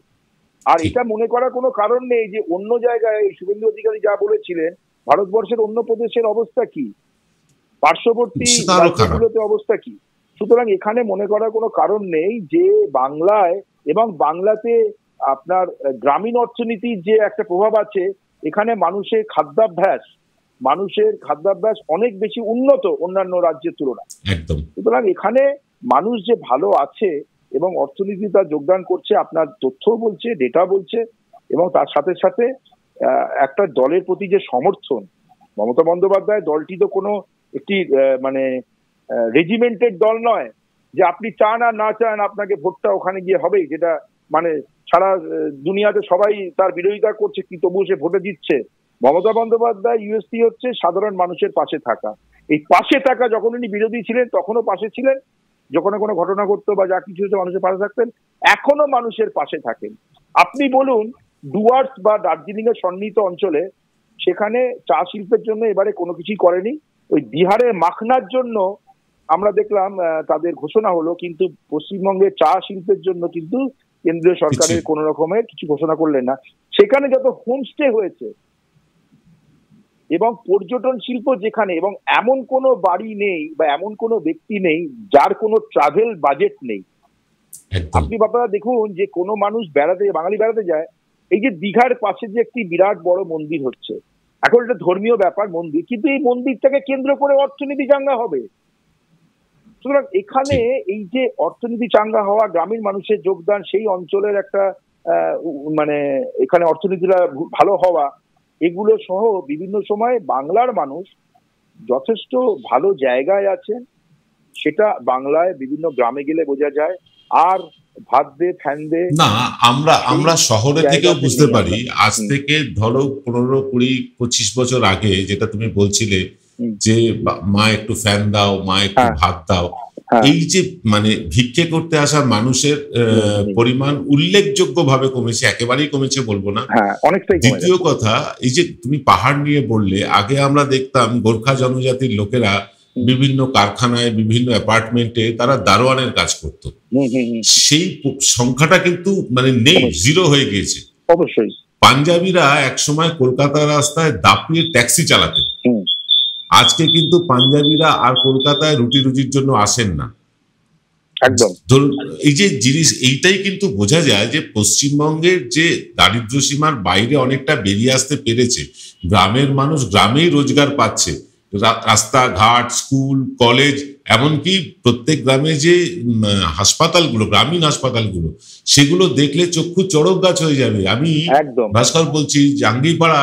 আর এটা মনে করার কোনো কারণ নেই যে অন্য জায়গায় শুভেন্দু অধিকারী যা বলেছিলেন, ভারতবর্ষের অন্য প্রদেশের অবস্থা কি, পার্শ্ববর্তী রাজ্যগুলোতে অবস্থা কি। সুতরাং এখানে মনে করার কোনো কারণ নেই যে বাংলায় এবং বাংলাতে আপনার গ্রামীণ অর্থনীতির যে একটা প্রভাব আছে, এখানে মানুষের খাদ্যাভ্যাস অনেক বেশি উন্নত অন্যান্য রাজ্যের তুলনায়। সুতরাং এখানে মানুষ যে ভালো আছে এবং অর্থনীতি তার যোগদান করছে, আপনার তথ্য বলছে, ডেটা বলছে, এবং তার সাথে সাথে একটা দলের প্রতি যে সমর্থন, মমতা বন্দ্যোপাধ্যায় দলটি তো কোনো একটি মানে রেজিমেন্টেড দল নয় যে আপনি চান আর না চান আপনাকে ভোটটা ওখানে গিয়ে হবেই, যেটা মানে সারা দুনিয়াতে সবাই তার বিরোধিতা করছে কি তবুও সে ভোটে জিতছে। মমতা বন্দ্যোপাধ্যায় ইউএসপি হচ্ছে সাধারণ মানুষের পাশে থাকা। এই পাশে থাকা, যখন উনি বিরোধী ছিলেন তখনও পাশে ছিলেন, যখন কোনো ঘটনা ঘটতো বা যা কিছু হচ্ছে মানুষের পাশে থাকতেন, এখনো মানুষের পাশে থাকেন। আপনি বলুন ডুয়ার্স বা দার্জিলিং এর সন্নিহিত অঞ্চলে, সেখানে চা শিল্পের জন্য এবারে কোনো কিছুই করেনি। ওই বিহারের মাখনার জন্য আমরা দেখলাম তাদের ঘোষণা হলো, কিন্তু পশ্চিমবঙ্গের চা শিল্পের জন্য কিন্তু কেন্দ্রীয় সরকারের কোন রকমের কিছু ঘোষণা করলেন না। সেখানে যত হোমস্টে হয়েছে এবং পর্যটন শিল্প যেখানে, এবং এমন কোনো বাড়ি নেই বা এমন কোনো ব্যক্তি নেই যার কোনো ট্রাভেল বাজেট নেই। আপনি বাবা দেখুন যে কোনো মানুষ বাঙালি বেড়াতে যায়, এই যে দীঘার পাশে যে একটি বিরাট বড় মন্দির হচ্ছে, এখন এটা ধর্মীয় ব্যাপার মন্দির, কিন্তু এই মন্দিরটাকে কেন্দ্র করে অর্থনীতি চাঙ্গা হবে। সুতরাং এখানে এই যে অর্থনীতি চাঙ্গা হওয়া, গ্রামীণ মানুষের যোগদান, সেই অঞ্চলের একটা মানে এখানে অর্থনীতিটা ভালো হওয়া, এগুলো সহ বিভিন্ন সময় বাংলার মানুষ যথেষ্ট ভালো জায়গায় আছেন, সেটা বাংলায় বিভিন্ন গ্রামে গেলে বোঝা যায়। আর ভাত দে ফ্যান দে না, আমরা শহরে থেকেও বুঝতে পারি। আজ থেকে ধরো 15-20-25 বছর আগে যেটা তুমি বলছিলে যে মা একটু ফ্যান দাও, মা একটু ভাত দাও, এই যে মানে ভিক্ষে করতে আসা মানুষের পরিমাণ উল্লেখযোগ্যভাবে কমেছে, একেবারেই কমেছে বলবো না। দ্বিতীয় কথা, এই যে তুমি পাহাড় নিয়ে বললে, আগে আমরা দেখতাম গোর্খা জনজাতির লোকেরা বিভিন্ন কারখানায়, বিভিন্ন অ্যাপার্টমেন্টে তারা দারোয়ানের কাজ করত। সেই সংখ্যাটা কিন্তু মানে নেই, জিরো হয়ে গিয়েছে। অবশ্যই পাঞ্জাবিরা একসময় কলকাতা রাস্তায় দাপিয়ে ট্যাক্সি চালাতেন, আজকে কিন্তু পাঞ্জাবিরা আর কলকাতায় রুটি রুজির জন্য আসেন না। একদম এই যে জিনিস, এইটাই কিন্তু বোঝা যায় যে পশ্চিমবঙ্গের যে দারিদ্র সীমার বাইরে অনেকটা বেরিয়ে আসতে পেরেছে। গ্রামের মানুষ গ্রামেই রোজগার পাচ্ছে, রাস্তাঘাট, স্কুল, কলেজ, এমনকি প্রত্যেক গ্রামে যে হাসপাতালগুলো, গ্রামীণ হাসপাতালগুলো, সেগুলো দেখলে চক্ষু চড়ক গাছ হয়ে যাবে। আমি ভাস্কর বলছি, জাঙ্গিপাড়া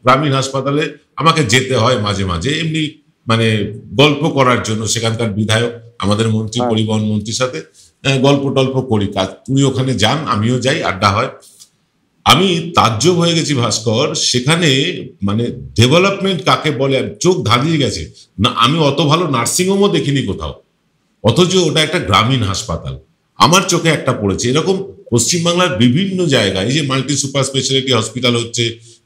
গ্রামীণ হাসপাতালে আমাকে যেতে হয় মাঝে মাঝে, এমনি মানে গল্প করার জন্য। সেখানকার বিধায়ক, আমাদের মন্ত্রী, পরিবহন মন্ত্রীর সাথে গল্প টল্প করি, কাজ তুমি ওখানে যান, আমিও যাই, আড্ডা হয়। আমি তাজ্জব হয়ে গেছি ভাস্কর, সেখানে মানে ডেভেলপমেন্ট কাকে বলে চোখ ধাঁধিয়ে গেছে না। আমি অত ভালো নার্সিংহোমও দেখিনি কোথাও, অথচ ওটা একটা গ্রামীণ হাসপাতাল। আমার চোখে একটা পড়েছে। এরকম পশ্চিমবাংলার বিভিন্ন জায়গায় এই যে মাল্টি সুপার স্পেশালিটি হসপিটাল হচ্ছে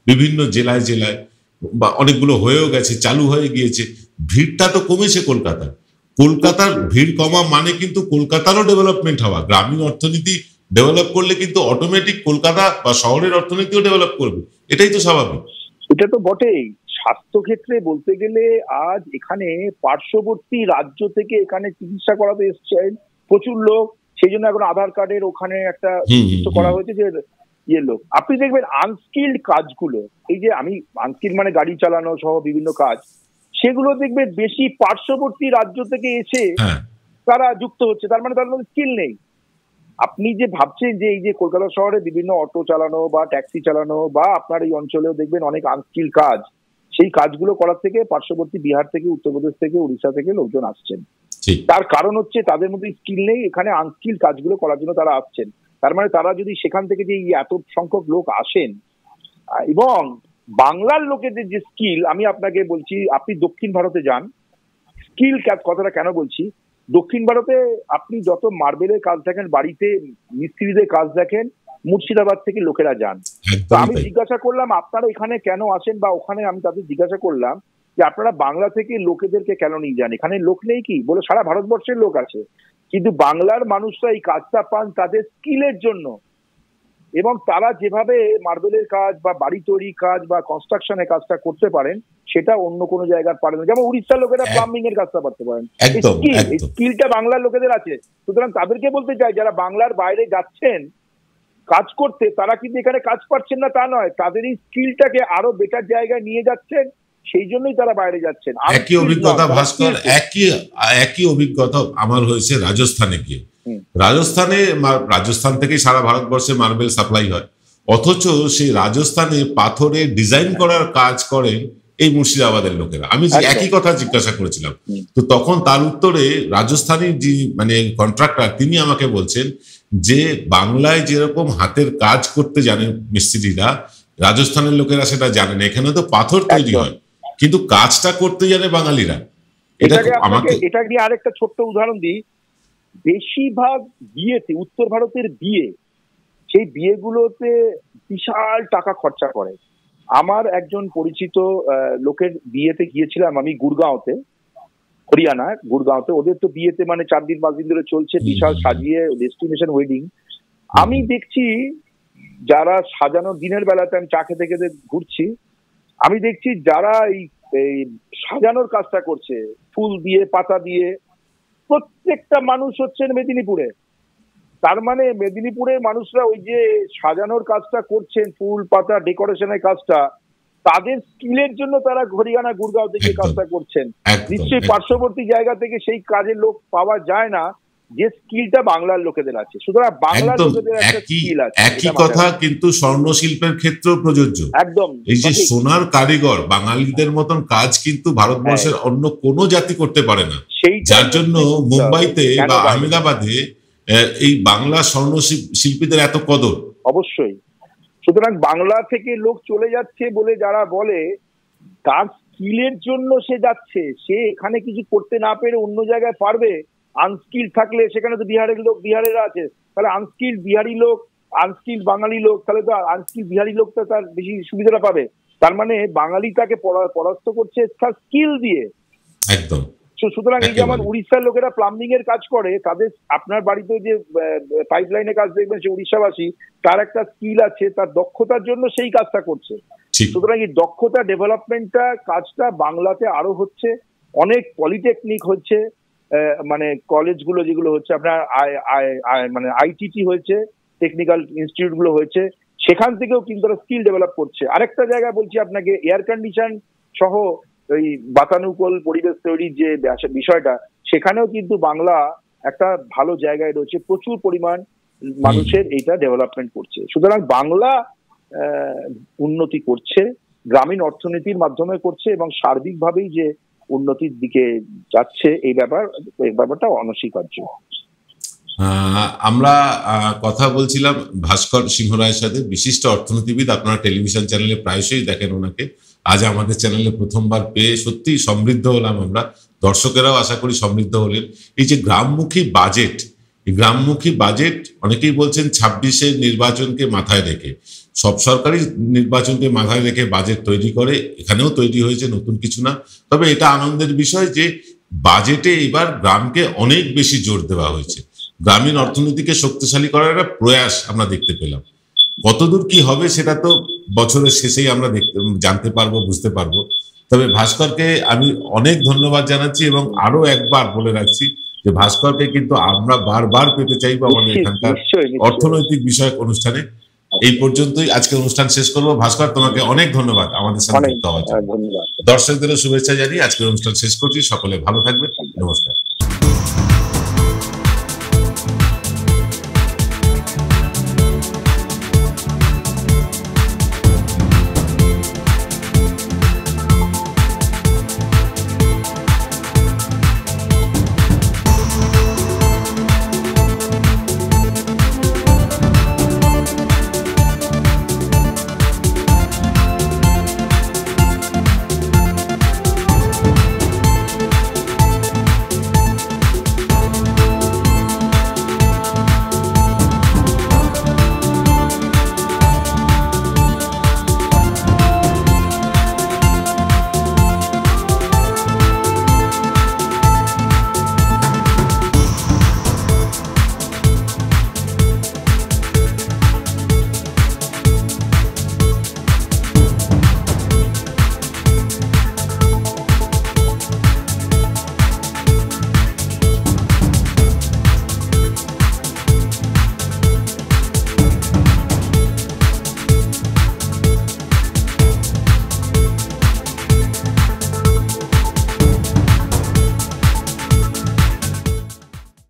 বিভিন্ন জেলায় জেলায়, বা অনেকগুলো হয়েও গেছে, চালু হয়ে গিয়েছে। ভিড়টা তো কমেছে কলকাতায়। কলকাতার ভিড় কমা মানে কিন্তু কলকাতারও ডেভেলপমেন্ট হওয়া। গ্রামীণ অর্থনীতি ডেভেলপ করলে কিন্তু অটোমেটিক কলকাতা বা শহরের অর্থনীতিও ডেভেলপ করবে, এটাই তো স্বাভাবিক। এটা তো বটেই। স্বাস্থ্যক্ষেত্রে বলতে গেলে আজ এখানে পার্শ্ববর্তী রাজ্য থেকে এখানে চিকিৎসা করাতে এসছেন প্রচুর লোক, সেই জন্য এখন আধার কার্ডের ওখানে একটা করা হয়েছে যে ইয়ে লোক। আপনি দেখবেন আনস্কিল্ড কাজগুলো, এই যে আমি আনস্কিল্ড মানে গাড়ি চালানো সহ বিভিন্ন কাজ, সেগুলো দেখবে বেশি পার্শ্ববর্তী রাজ্য থেকে এসে তারা যুক্ত হচ্ছে। তার মানে তার মধ্যে স্কিল নেই। আপনি যে ভাবছেন যে এই যে কলকাতা শহরে বিভিন্ন অটো চালানো বা ট্যাক্সি চালানো, বা আপনার এই অঞ্চলেও দেখবেন অনেক আনস্কিল কাজ, সেই কাজগুলো করার থেকে পার্শ্ববর্তী বিহার থেকে, উত্তরপ্রদেশ থেকে, উড়িষ্যা থেকে লোকজন আসছেন। তার কারণ হচ্ছে তাদের মধ্যে স্কিল নেই, এখানে আনস্কিল কাজগুলো করার জন্য তারা আসছেন। তার মানে তারা যদি সেখান থেকে যে এত সংখ্যক লোক আসেন, এবং বাংলার লোকেদের যে স্কিল, আমি আপনাকে বলছি, আপনি দক্ষিণ ভারতে যান, স্কিল কথাটা কেন বলছি, দক্ষিণ ভারতে আপনি যত মার্বেলের কাজ দেখেন, বাড়িতে মিস্ত্রিদের কাজ দেখেন, মুর্শিদাবাদ থেকে লোকেরা যান। তো আমি জিজ্ঞাসা করলাম আপনারা এখানে কেন আসেন, বা ওখানে আমি তাদের জিজ্ঞাসা করলাম যে আপনারা বাংলা থেকে লোকেদেরকে কেন নিয়ে যান, এখানে লোক নেই কি? বলে সারা ভারতবর্ষের লোক আছে, কিন্তু বাংলার মানুষরা এই কাজটা পান তাদের স্কিলের জন্য, এবং তারা যেভাবে মার্বেলের কাজ বা বাড়ি তৈরি কাজ বা কনস্ট্রাকশনের কাজটা করতে পারেন সেটা অন্য কোনো জায়গায় পারেন না। যেমন উড়িষ্যার লোকেরা প্লাম্বিং এর কাজটা করতে পারেন, এই স্কিলটা বাংলার লোকেদের আছে। সুতরাং তাদেরকে বলতে চাই, যারা বাংলার বাইরে যাচ্ছেন কাজ করতে, তারা কিন্তু এখানে কাজ পাচ্ছেন না তা নয়, তাদের এই স্কিলটাকে আরো বেটার জায়গায় নিয়ে যাচ্ছেন, সেই জন্যই তারা বাইরে যাচ্ছেন। একই অভিজ্ঞতা ভাস্কর, একই অভিজ্ঞতা আমার হয়েছে রাজস্থানে গিয়ে। রাজস্থান থেকে সারা ভারতবর্ষে মার্বেল সাপ্লাই হয়, অথচ সেই রাজস্থানে পাথরে ডিজাইন করার কাজ করেন এই মুর্শিদাবাদের লোকেরা। আমি একই কথা জিজ্ঞাসা করেছিলাম, তো তখন তার উত্তরে রাজস্থানের যে মানে কন্ট্রাক্টর তিনি আমাকে বলছেন যে বাংলায় যেরকম হাতের কাজ করতে জানে মিস্ত্রিরা, রাজস্থানের লোকেরা সেটা জানে না। এখানে তো পাথর তৈরি হয়, কিন্তু কাজটা করতে জানে বাঙালিরা। এটা নিয়ে আরেকটা ছোট্ট উদাহরণ দিই, বেশিরভাগ বিয়েতে, উত্তর ভারতের বিয়ে, সেই বিয়েগুলোতে বিশাল টাকা খরচা করে। আমার একজন পরিচিত লোকের বিয়েতে গিয়েছিলাম আমি গুরগাঁওতে, হরিয়ানা গুরগাঁওতে। ওদের তো বিয়েতে মানে 4 দিন 5 দিন ধরে চলছে, বিশাল সাজিয়ে ডেস্টিনেশন ওয়েডিং। আমি দেখছি যারা সাজানো, দিনের বেলাতে আমি চা খেতে খেতে ঘুরছি, আমি দেখছি যারা এই সাজানোর কাজটা করছে ফুল দিয়ে, পাতা দিয়ে, প্রত্যেকটা মানুষ হচ্ছেন মেদিনীপুরে। তার মানে মেদিনীপুরের মানুষরা ওই যে সাজানোর কাজটা করছেন, ফুল পাতা ডেকোরেশনের কাজটা, তাদের স্কিলের জন্য তারা হরিয়ানা গুরগাঁও থেকে কাজটা করছেন। নিশ্চয়ই পার্শ্ববর্তী জায়গা থেকে সেই কাজের লোক পাওয়া যায় না যে স্কিলটা বাংলার লোকেদের আছে। সুতরাং বাংলার লোকেদের একটা স্কিল আছে। একই কথা কিন্তু স্বর্ণ শিল্পের ক্ষেত্রেও প্রযোজ্য। একদম, এই যে সোনার কারিগর, বাঙালিদের মতন কাজ কিন্তু ভারতবর্ষের অন্য কোনো জাতি করতে পারে না, যার জন্য মুম্বাইতে বা আহমেদাবাদে এই বাংলা স্বর্ণ শিল্পীদের এত কদর। অবশ্যই। সুতরাং বাংলা থেকে লোক চলে যাচ্ছে বলে যারা বলে, তার স্কিলের জন্য সে যাচ্ছে, সে এখানে কিছু করতে না পেরে অন্য জায়গায় পারবে। আনস্কিল থাকলে, সেখানে তো বিহারের লোক, বিহারেরা আছে, তাহলে আনস্কিল বিহারি লোক, আনস্কিল বাঙালি লোক, তাহলে তো আনস্কিল বিহারি লোকটা তার বেশি সুবিধাটা পাবে। তার মানে বাঙালি তাকে পরাস্ত করছে তার স্কিল দিয়ে। একদম। সুতরাং এই যে আমার উড়িষ্যার লোকেরা প্লাম্বিং এর কাজ করে, তাদের আপনার বাড়িতে যে পাইপ লাইনের কাজ দেখবেন, সে উড়িষ্যাবাসী, তার একটা স্কিল আছে, তার দক্ষতার জন্য সেই কাজটা করছে। সুতরাং এই দক্ষতা ডেভেলপমেন্টটা কাজটা বাংলাতে আরো হচ্ছে। অনেক পলিটেকনিক হচ্ছে, মানে কলেজগুলো যেগুলো হচ্ছে আপনার মানে আইটিটি হয়েছে, টেকনিক্যাল ইনস্টিটিউট গুলো হয়েছে, সেখান থেকেও কিন্তু তারা স্কিল ডেভেলপ করছে। আরেকটা জায়গায় বলছি আপনাকে, এয়ার কন্ডিশন সহ ওই বাতানুকূল পরিবেশ তৈরির যে বিষয়টা, সেখানেও কিন্তু বাংলা একটা ভালো জায়গায় রয়েছে, প্রচুর পরিমাণ মানুষের এইটা ডেভেলপমেন্ট করছে। সুতরাং বাংলা উন্নতি করছে, গ্রামীণ অর্থনীতির মাধ্যমে করছে, এবং সার্বিকভাবেই যে উন্নতির দিকে যাচ্ছে এই ব্যাপারটা অনস্বীকার্য। আমরা কথা বলছিলাম ভাস্কর সিংহ রায়ের সাথে, বিশিষ্ট অর্থনীতিবিদ। আপনারা টেলিভিশন চ্যানেলে প্রায়শই দেখেন ওনাকে। আজ আমাদের চ্যানেলে প্রথমবার পেয়ে সত্যি সমৃদ্ধ হলাম আমরা, দর্শকেরাও আশা করি সমৃদ্ধ হলেন। এই যে গ্রামমুখী বাজেট, এই গ্রামমুখী বাজেট অনেকেই বলছেন 26-এর নির্বাচনকে মাথায় রেখে, সব সরকারি নির্বাচনকে মাথায় রেখে বাজেট তৈরি করে, এখানেও তৈরি হয়েছে, নতুন কিছু না। তবে এটা আনন্দের বিষয় যে বাজেটে এবার গ্রামকে অনেক বেশি জোর দেওয়া হয়েছে, গ্রামীণ অর্থনীতিকে শক্তিশালী করার একটা প্রয়াস আমরা দেখতে পেলাম। কতদূর কি হবে সেটা তো বছরের শেষেই আমরা জানতে পারবো, বুঝতে পারবো। তবে ভাস্করকে আমি অনেক ধন্যবাদ জানাচ্ছি, এবং আরো একবার বলে রাখছি যে ভাস্করকে কিন্তু আমরা বারবার পেতে চাইবো আমাদের এখানকার অর্থনৈতিক বিষয়ক অনুষ্ঠানে। এই পর্যন্তই আজকে অনুষ্ঠান শেষ করবো। ভাস্কর, তোমাকে অনেক ধন্যবাদ আমাদের সাথে যুক্ত হওয়ার জন্য। দর্শকদেরও শুভেচ্ছা জানিয়ে আজকের অনুষ্ঠান শেষ করছি। সকলে ভালো থাকবে, নমস্কার।